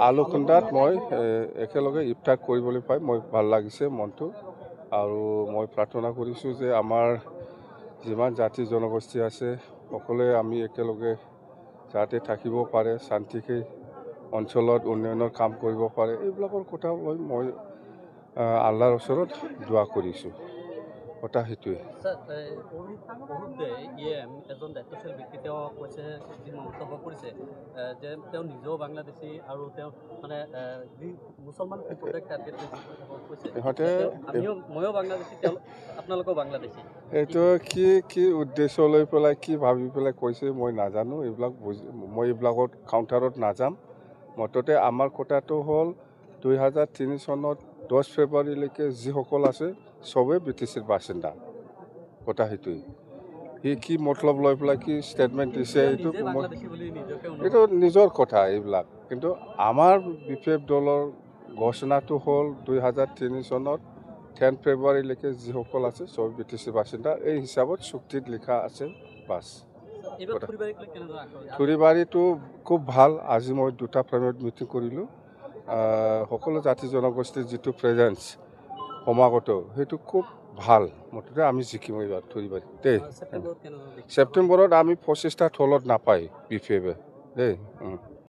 আলুখুন্দাত মই একেলগে ইফতাৰ কৰিবলৈ পাই মই ভাল লাগিছে মনটো আৰু মই প্ৰাৰ্থনা কৰিছোঁ যে আমাৰ যিমান জাতি জনগোষ্ঠী আছে সকলোৱে আমি একেলগে যাতে থাকিব পাৰে শান্তিকে অঞ্চলত উন্নয়নৰ কাম কৰিব পাৰে এইবিলাকৰ কথা লৈ মই আল্লাহৰ ওচৰত দোৱা কৰিছোঁ কথা সেইটোৱে এজন দায়িত্বশীল ব্যক্তি তেওঁ কৈছে মন্তব্য কৰিছে যে তেওঁ নিজেও বাংলাদেশী আৰু তেওঁ মানে মুছলমান ময়ো বাংলাদেশী আপোনালোকেও বাংলাদেশী এইটো কি উদ্দেশ্য লৈ পেলাই কি ভাবি পেলাই কৈছে মই নাজানো এইবিলাক মই এইবিলাকত কাউণ্টাৰত নাযাম মুঠতে আমাৰ কথাটো হ'ল 2003 চনত 10 ফেব্ৰুৱাৰীলৈকে যিসকল আছে চবেই BTCৰ বাসিন্দা কথা সেইটোৱে সি কি মতলব লৈ পেলাই কি ষ্টেটমেণ্ট দিছে এইটো নিজৰ কথা এইবিলাক কিন্তু আমাৰ BPF দলৰ ঘোষণাটো হ'ল 2003 চনত 10 ফেব্ৰুৱাৰীলৈকে যিসকল আছে চব BTCৰ বাসিন্দা এই হিচাপত চুক্তিত লিখা আছে বাছ থুৰিবাৰীটো খুব ভাল আজি মই দুটা প্ৰাইভেট মিটিং কৰিলোঁ সকলো জাতি জনগোষ্ঠীৰ যিটো প্ৰেজেঞ্চ সমাগত সেইটো খুব ভাল মুঠতে আমি জিকিম এইবাৰ থুৰিবাৰী দেই ছেপ্টেম্বৰত আমি 25টা থলত নাপায় BPF দেই